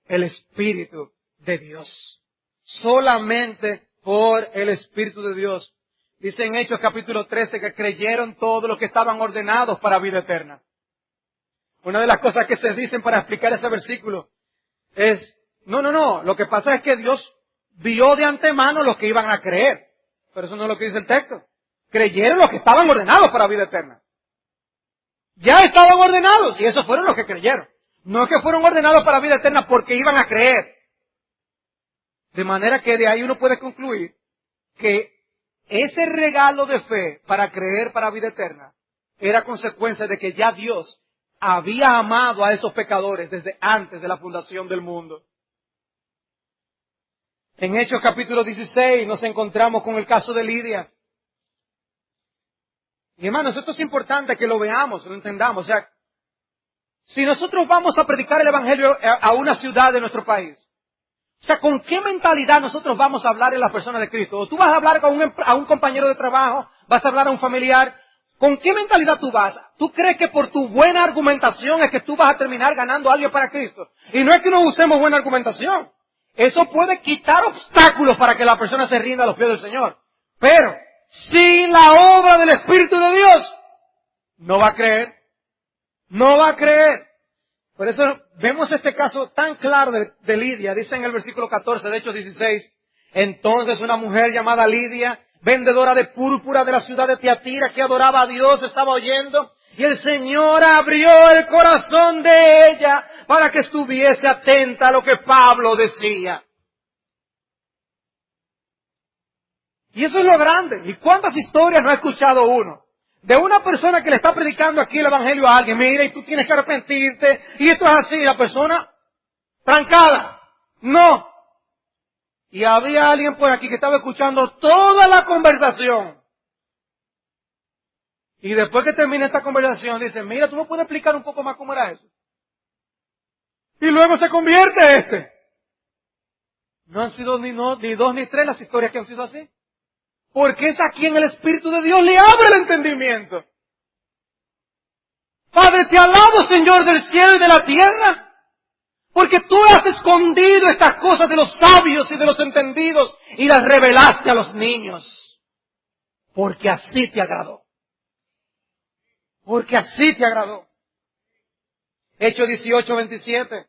el Espíritu de Dios. Solamente por el Espíritu de Dios. Dice en Hechos capítulo 13 que creyeron todos los que estaban ordenados para vida eterna. Una de las cosas que se dicen para explicar ese versículo es, no, lo que pasa es que Dios vio de antemano los que iban a creer. Pero eso no es lo que dice el texto. Creyeron los que estaban ordenados para vida eterna. Ya estaban ordenados y esos fueron los que creyeron. No es que fueron ordenados para vida eterna porque iban a creer. De manera que de ahí uno puede concluir que ese regalo de fe para creer para vida eterna era consecuencia de que ya Dios había amado a esos pecadores desde antes de la fundación del mundo. En Hechos capítulo 16 nos encontramos con el caso de Lidia. Y hermanos, esto es importante que lo veamos, lo entendamos. O sea, si nosotros vamos a predicar el Evangelio a una ciudad de nuestro país, o sea, ¿con qué mentalidad nosotros vamos a hablar en las personas de Cristo? O tú vas a hablar a un compañero de trabajo, vas a hablar a un familiar. ¿Con qué mentalidad tú vas? ¿Tú crees que por tu buena argumentación es que tú vas a terminar ganando a alguien para Cristo? Y no es que no usemos buena argumentación. Eso puede quitar obstáculos para que la persona se rinda a los pies del Señor. Pero, sin la obra del Espíritu de Dios, no va a creer. No va a creer. Por eso vemos este caso tan claro de Lidia. Dice en el versículo 14 de Hechos 16. Entonces una mujer llamada Lidia, vendedora de púrpura de la ciudad de Tiatira, que adoraba a Dios, estaba oyendo. Y el Señor abrió el corazón de ella para que estuviese atenta a lo que Pablo decía. Y eso es lo grande. ¿Y cuántas historias no ha escuchado uno? De una persona que le está predicando aquí el Evangelio a alguien. Mira, y tú tienes que arrepentirte. Y esto es así. La persona trancada. No. Y había alguien por aquí que estaba escuchando toda la conversación. Y después que termina esta conversación, dice, mira, ¿tú me puedes explicar un poco más cómo era eso? Y luego se convierte este. No han sido ni dos ni tres las historias que han sido así. Porque es a quien el Espíritu de Dios le abre el entendimiento. Padre, te alabo, Señor del cielo y de la tierra, porque tú has escondido estas cosas de los sabios y de los entendidos y las revelaste a los niños. Porque así te agradó. Porque así te agradó. Hechos 18:27.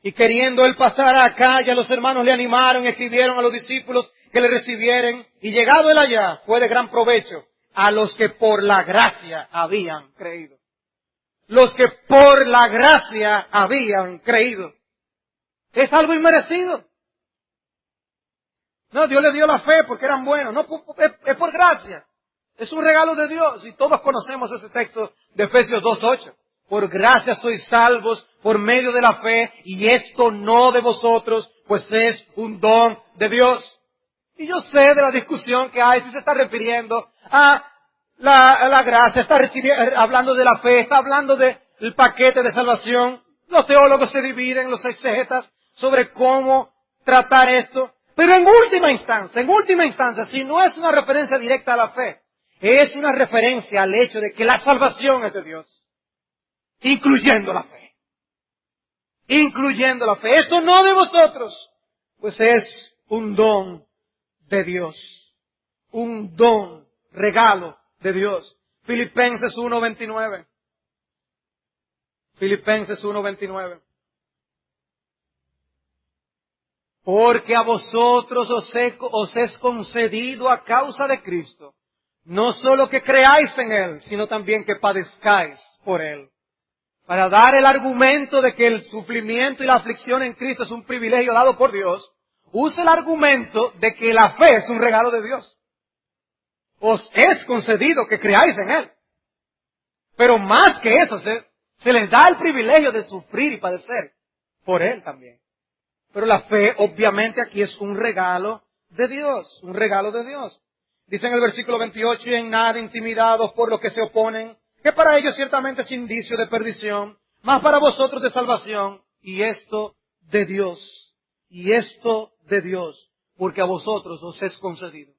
Y queriendo él pasar a Acaya, los hermanos le animaron y escribieron a los discípulos que le recibieren. Y llegado él allá, fue de gran provecho a los que por la gracia habían creído. Los que por la gracia habían creído. Es algo inmerecido. No, Dios le dio la fe porque eran buenos. No, es por gracia. Es un regalo de Dios. Y todos conocemos ese texto de Efesios 2:8. Por gracia sois salvos por medio de la fe, y esto no de vosotros, pues es un don de Dios. Y yo sé de la discusión que hay, si se está refiriendo a la gracia, está hablando de la fe, está hablando del paquete de salvación. Los teólogos se dividen, los exegetas, sobre cómo tratar esto. Pero en última instancia, si no es una referencia directa a la fe, es una referencia al hecho de que la salvación es de Dios. Incluyendo la fe. Incluyendo la fe. Esto no de vosotros, pues es un don de Dios. Un don, regalo de Dios. Filipenses 1:29. Filipenses 1:29. Porque a vosotros os es concedido a causa de Cristo, no solo que creáis en Él, sino también que padezcáis por Él. Para dar el argumento de que el sufrimiento y la aflicción en Cristo es un privilegio dado por Dios, usa el argumento de que la fe es un regalo de Dios. Os es concedido que creáis en Él. Pero más que eso, se les da el privilegio de sufrir y padecer por Él también. Pero la fe, obviamente, aquí es un regalo de Dios, un regalo de Dios. Dice en el versículo 28, y en nada intimidados por lo que se oponen, que para ellos ciertamente es indicio de perdición, mas para vosotros de salvación, y esto de Dios, porque a vosotros os es concedido.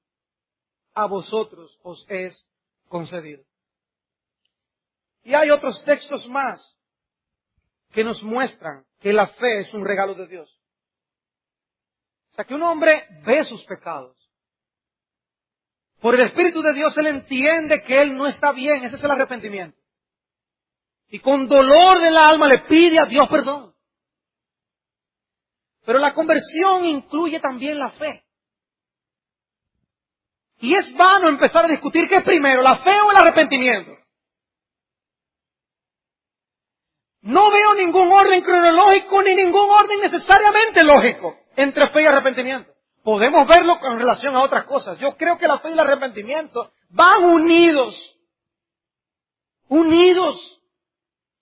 A vosotros os es concedido. Y hay otros textos más que nos muestran que la fe es un regalo de Dios. O sea, que un hombre ve sus pecados. Por el Espíritu de Dios él entiende que él no está bien. Ese es el arrepentimiento. Y con dolor del alma le pide a Dios perdón. Pero la conversión incluye también la fe. Y es vano empezar a discutir qué es primero, la fe o el arrepentimiento. No veo ningún orden cronológico ni ningún orden necesariamente lógico entre fe y arrepentimiento. Podemos verlo con relación a otras cosas. Yo creo que la fe y el arrepentimiento van unidos. Unidos.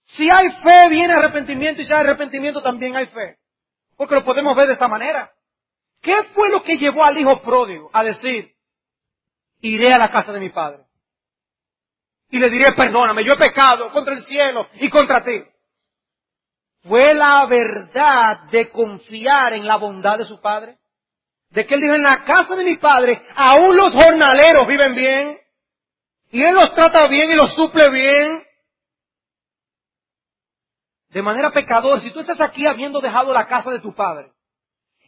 Si hay fe, viene arrepentimiento, y si hay arrepentimiento, también hay fe. Porque lo podemos ver de esta manera. ¿Qué fue lo que llevó al hijo pródigo a decir, iré a la casa de mi padre y le diré, perdóname, yo he pecado contra el cielo y contra ti? Fue la verdad de confiar en la bondad de su padre. De que él dijo, en la casa de mi padre, aún los jornaleros viven bien. Y él los trata bien y los suple bien. De manera pecador, si tú estás aquí habiendo dejado la casa de tu padre,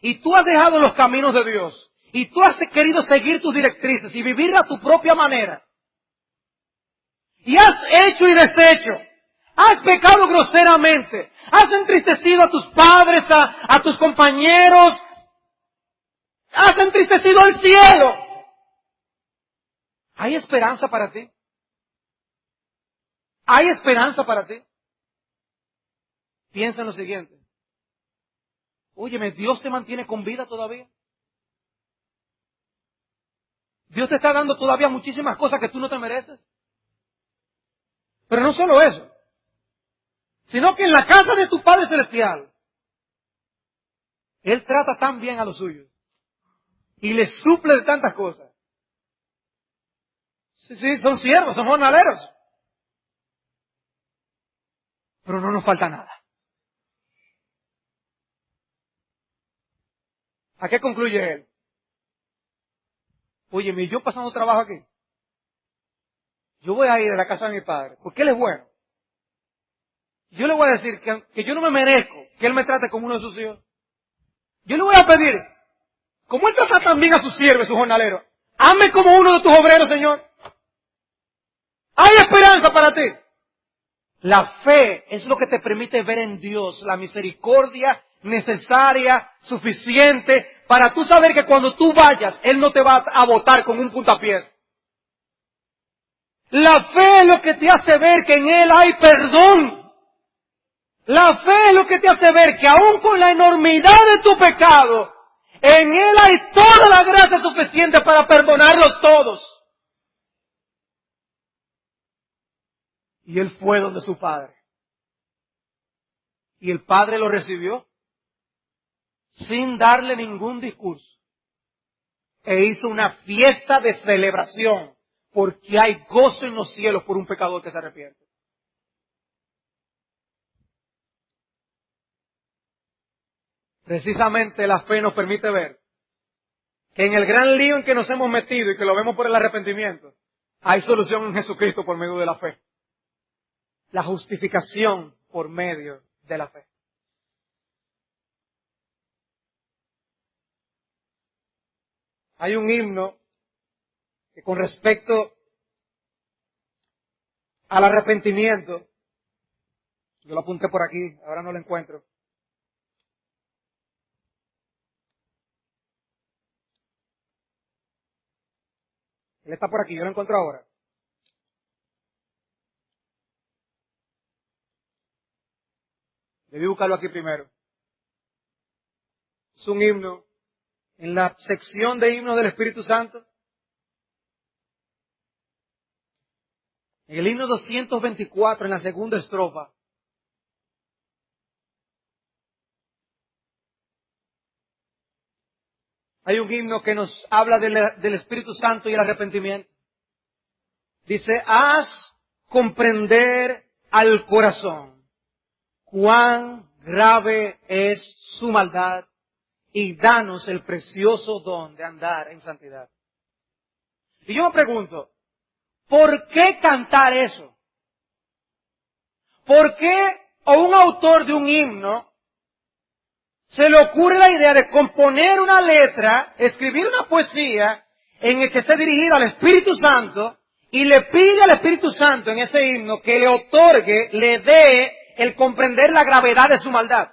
y tú has dejado los caminos de Dios, y tú has querido seguir tus directrices y vivir a tu propia manera, y has hecho y deshecho, has pecado groseramente, has entristecido a tus padres, a tus compañeros, has entristecido al cielo. ¿Hay esperanza para ti? ¿Hay esperanza para ti? Piensa en lo siguiente. Óyeme, Dios te mantiene con vida todavía. Dios te está dando todavía muchísimas cosas que tú no te mereces. Pero no solo eso, sino que en la casa de tu Padre Celestial, Él trata tan bien a los suyos y les suple de tantas cosas. Sí, son siervos, son jornaleros. Pero no nos falta nada. ¿A qué concluye Él? Óyeme, yo pasando trabajo aquí, yo voy a ir a la casa de mi padre, porque Él es bueno. Yo le voy a decir que yo no me merezco que Él me trate como uno de sus hijos. Yo le voy a pedir, como Él trata también a sus siervos, sus jornaleros, hazme como uno de tus obreros, Señor. Hay esperanza para ti. La fe es lo que te permite ver en Dios la misericordia necesaria, suficiente, para tú saber que cuando tú vayas, Él no te va a botar con un puntapié. La fe es lo que te hace ver que en Él hay perdón. La fe es lo que te hace ver que aún con la enormidad de tu pecado, en Él hay toda la gracia suficiente para perdonarlos todos. Y Él fue donde su Padre. Y el Padre lo recibió sin darle ningún discurso. E hizo una fiesta de celebración, porque hay gozo en los cielos por un pecador que se arrepiente. Precisamente la fe nos permite ver que en el gran lío en que nos hemos metido y que lo vemos por el arrepentimiento, hay solución en Jesucristo por medio de la fe. La justificación por medio de la fe. Hay un himno que con respecto al arrepentimiento Yo lo apunté por aquí, ahora no lo encuentro. Él está por aquí, yo lo encuentro ahora. Debí buscarlo aquí primero. Es un himno. En la sección de himnos del Espíritu Santo. En el himno 224, en la segunda estrofa. Hay un himno que nos habla del Espíritu Santo y el arrepentimiento. Dice, haz comprender al corazón cuán grave es su maldad y danos el precioso don de andar en santidad. Y yo me pregunto, ¿por qué cantar eso? ¿Por qué a un autor de un himno se le ocurre la idea de componer una letra, escribir una poesía en el que esté dirigida al Espíritu Santo y le pide al Espíritu Santo en ese himno que le otorgue, le dé el comprender la gravedad de su maldad?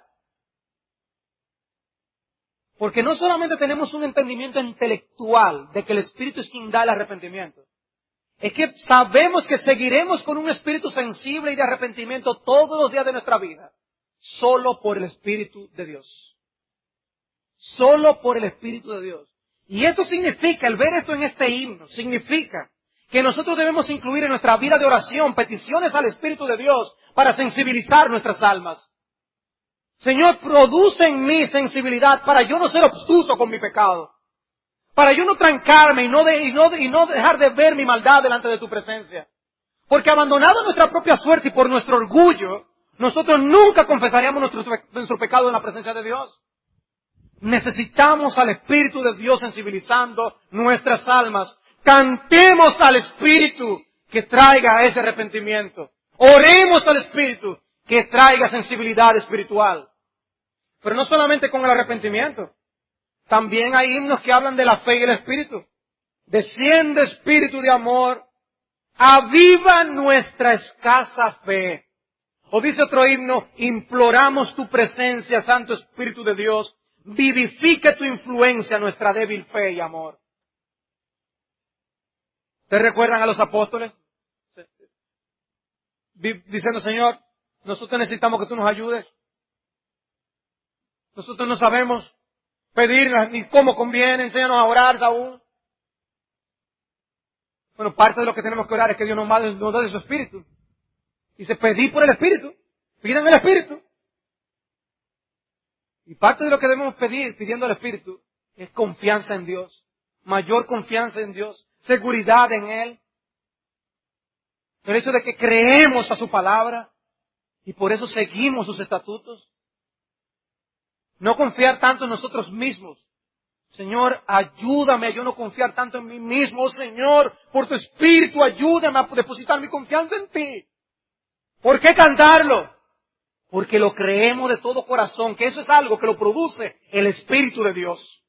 Porque no solamente tenemos un entendimiento intelectual de que el Espíritu es quien da el arrepentimiento, es que sabemos que seguiremos con un espíritu sensible y de arrepentimiento todos los días de nuestra vida, solo por el Espíritu de Dios. Solo por el Espíritu de Dios. Y esto significa, el ver esto en este himno, significa que nosotros debemos incluir en nuestra vida de oración peticiones al Espíritu de Dios para sensibilizar nuestras almas. Señor, produce en mí sensibilidad para yo no ser obstuso con mi pecado. Para yo no trancarme y no dejar de ver mi maldad delante de tu presencia. Porque abandonado nuestra propia suerte y por nuestro orgullo, nosotros nunca confesaríamos nuestro pecado en la presencia de Dios. Necesitamos al Espíritu de Dios sensibilizando nuestras almas. Cantemos al Espíritu que traiga ese arrepentimiento. Oremos al Espíritu que traiga sensibilidad espiritual. Pero no solamente con el arrepentimiento. También hay himnos que hablan de la fe y el Espíritu. Desciende Espíritu de amor, aviva nuestra escasa fe. O dice otro himno, imploramos tu presencia, Santo Espíritu de Dios, vivifique tu influencia, nuestra débil fe y amor. ¿Te recuerdan a los apóstoles? Diciendo, Señor, nosotros necesitamos que tú nos ayudes. Nosotros no sabemos pedirlas ni cómo conviene, enséñanos a orar aún. Bueno, parte de lo que tenemos que orar es que Dios nos dé su Espíritu. Dice, pedí por el Espíritu, pidan el Espíritu. Y parte de lo que debemos pedir, pidiendo el Espíritu, es confianza en Dios, mayor confianza en Dios, seguridad en Él. El hecho de que creemos a su palabra y por eso seguimos sus estatutos. No confiar tanto en nosotros mismos. Señor, ayúdame a yo no confiar tanto en mí mismo. Oh, Señor, por tu Espíritu, ayúdame a depositar mi confianza en ti. ¿Por qué cantarlo? Porque lo creemos de todo corazón, que eso es algo que lo produce el Espíritu de Dios.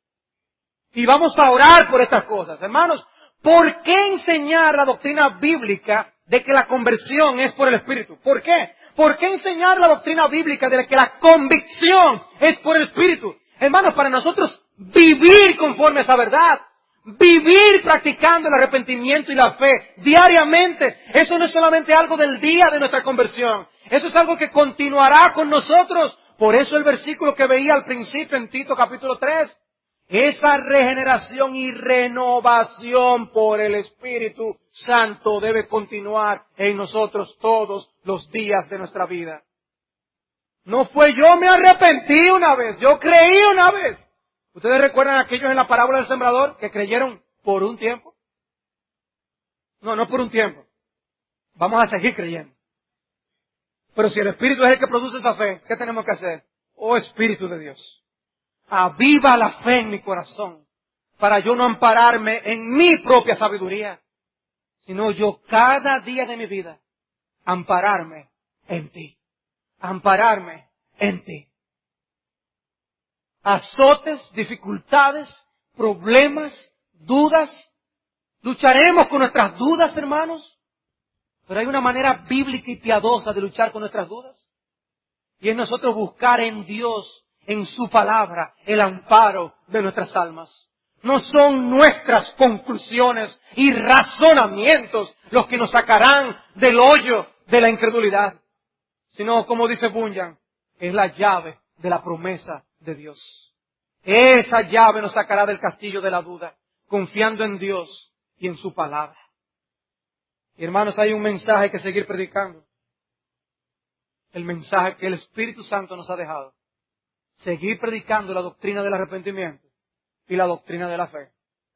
Y vamos a orar por estas cosas. Hermanos, ¿por qué enseñar la doctrina bíblica de que la conversión es por el Espíritu? ¿Por qué? ¿Por qué enseñar la doctrina bíblica de que la convicción es por el Espíritu? Hermanos, para nosotros vivir conforme a esa verdad, vivir practicando el arrepentimiento y la fe diariamente, eso no es solamente algo del día de nuestra conversión, eso es algo que continuará con nosotros. Por eso el versículo que veía al principio en Tito capítulo 3, esa regeneración y renovación por el Espíritu Santo debe continuar en nosotros todos los días de nuestra vida. No fue yo me arrepentí una vez, yo creí una vez. ¿Ustedes recuerdan a aquellos en la parábola del sembrador que creyeron por un tiempo? No por un tiempo. Vamos a seguir creyendo. Pero si el Espíritu es el que produce esa fe, ¿qué tenemos que hacer? Oh Espíritu de Dios, aviva la fe en mi corazón para yo no ampararme en mi propia sabiduría, sino yo cada día de mi vida ampararme en ti. Ampararme en ti. Azotes, dificultades, problemas, dudas. Lucharemos con nuestras dudas, hermanos. Pero hay una manera bíblica y piadosa de luchar con nuestras dudas. Y es nosotros buscar en Dios, en su palabra, el amparo de nuestras almas. No son nuestras conclusiones y razonamientos los que nos sacarán del hoyo de la incredulidad, sino, como dice Bunyan, es la llave de la promesa de Dios. Esa llave nos sacará del castillo de la duda, confiando en Dios y en su palabra. Y hermanos, hay un mensaje que seguir predicando. El mensaje que el Espíritu Santo nos ha dejado. Seguir predicando la doctrina del arrepentimiento y la doctrina de la fe.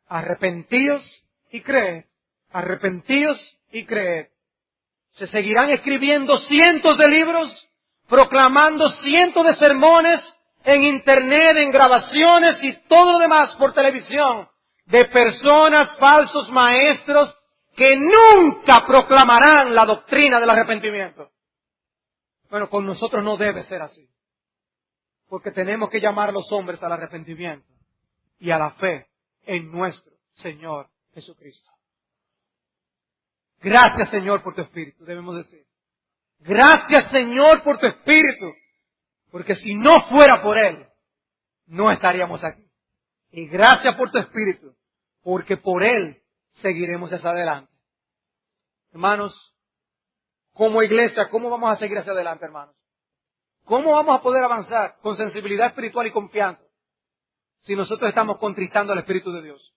Arrepentíos y creed. Arrepentíos y creed. Se seguirán escribiendo cientos de libros, proclamando cientos de sermones en internet, en grabaciones y todo lo demás por televisión, de personas, falsos maestros, que nunca proclamarán la doctrina del arrepentimiento. Bueno, con nosotros no debe ser así, porque tenemos que llamar a los hombres al arrepentimiento y a la fe en nuestro Señor Jesucristo. Gracias, Señor, por tu Espíritu, debemos decir. Gracias, Señor, por tu Espíritu, porque si no fuera por Él, no estaríamos aquí. Y gracias por tu Espíritu, porque por Él seguiremos hacia adelante. Hermanos, como iglesia, ¿cómo vamos a seguir hacia adelante, hermanos? ¿Cómo vamos a poder avanzar con sensibilidad espiritual y confianza si nosotros estamos contristando al Espíritu de Dios?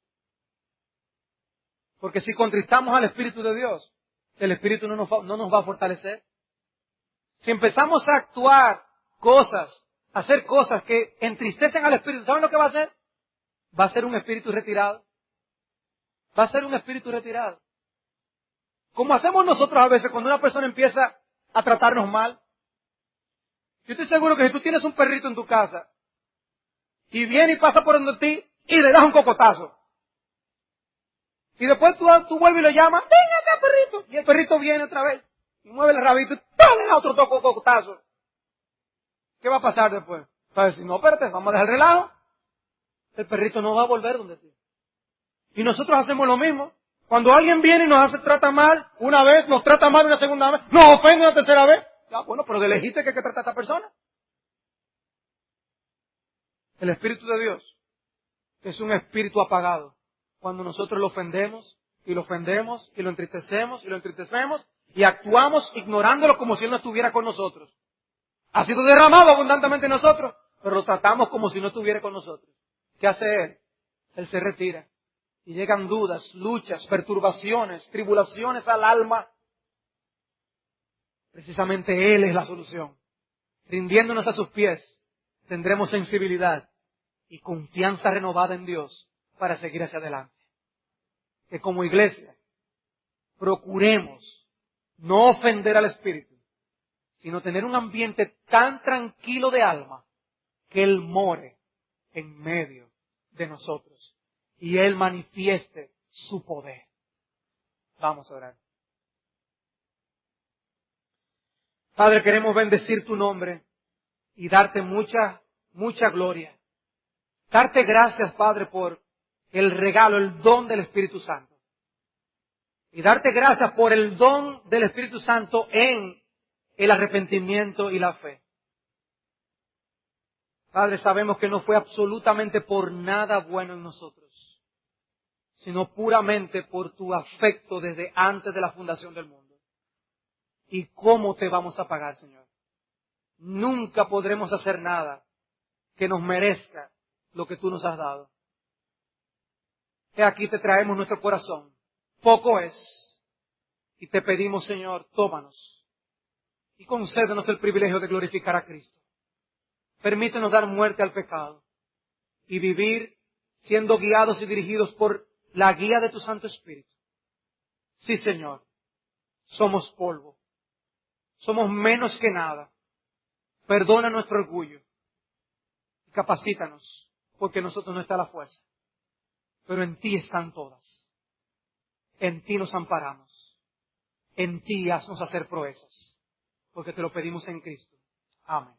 Porque si contristamos al Espíritu de Dios, el Espíritu no nos va a fortalecer. Si empezamos a actuar cosas, a hacer cosas que entristecen al Espíritu, ¿saben lo que va a hacer? Va a ser un espíritu retirado. Va a ser un espíritu retirado. Como hacemos nosotros a veces cuando una persona empieza a tratarnos mal. Yo estoy seguro que si tú tienes un perrito en tu casa y viene y pasa por donde ti y le das un cocotazo, y después tú vuelves y lo llamas, ¡venga acá, perrito! Y el perrito viene otra vez y mueve el rabito y ¡pum! Le da otro cocotazo. ¿Qué va a pasar después? Va a decir, no, espérate, vamos a dejar el relajo. El perrito no va a volver donde ti. Y nosotros hacemos lo mismo. Cuando alguien viene y nos trata mal, una vez, nos trata mal una segunda vez, nos ofende una tercera vez. Ya, bueno, pero elegiste que hay que tratar a esta persona. El Espíritu de Dios es un espíritu apagado. Cuando nosotros lo ofendemos, y lo ofendemos, y lo entristecemos, y lo entristecemos, y actuamos ignorándolo como si Él no estuviera con nosotros. Ha sido derramado abundantemente en nosotros, pero lo tratamos como si no estuviera con nosotros. ¿Qué hace Él? Él se retira. Y llegan dudas, luchas, perturbaciones, tribulaciones al alma. Precisamente Él es la solución. Rindiéndonos a sus pies, tendremos sensibilidad y confianza renovada en Dios para seguir hacia adelante. Que como iglesia procuremos no ofender al Espíritu, sino tener un ambiente tan tranquilo de alma que Él more en medio de nosotros y Él manifieste su poder. Vamos a orar. Padre, queremos bendecir tu nombre y darte mucha, mucha gloria. Darte gracias, Padre, por el regalo, el don del Espíritu Santo. Y darte gracias por el don del Espíritu Santo en el arrepentimiento y la fe. Padre, sabemos que no fue absolutamente por nada bueno en nosotros, sino puramente por tu afecto desde antes de la fundación del mundo. ¿Y cómo te vamos a pagar, Señor? Nunca podremos hacer nada que nos merezca lo que tú nos has dado. He aquí te traemos nuestro corazón. Poco es. Y te pedimos, Señor, tómanos y concédenos el privilegio de glorificar a Cristo. Permítenos dar muerte al pecado y vivir siendo guiados y dirigidos por la guía de tu Santo Espíritu. Sí, Señor, somos polvo. Somos menos que nada. Perdona nuestro orgullo. Capacítanos, porque en nosotros no está la fuerza. Pero en ti están todas. En ti nos amparamos. En ti haznos hacer proezas. Porque te lo pedimos en Cristo. Amén.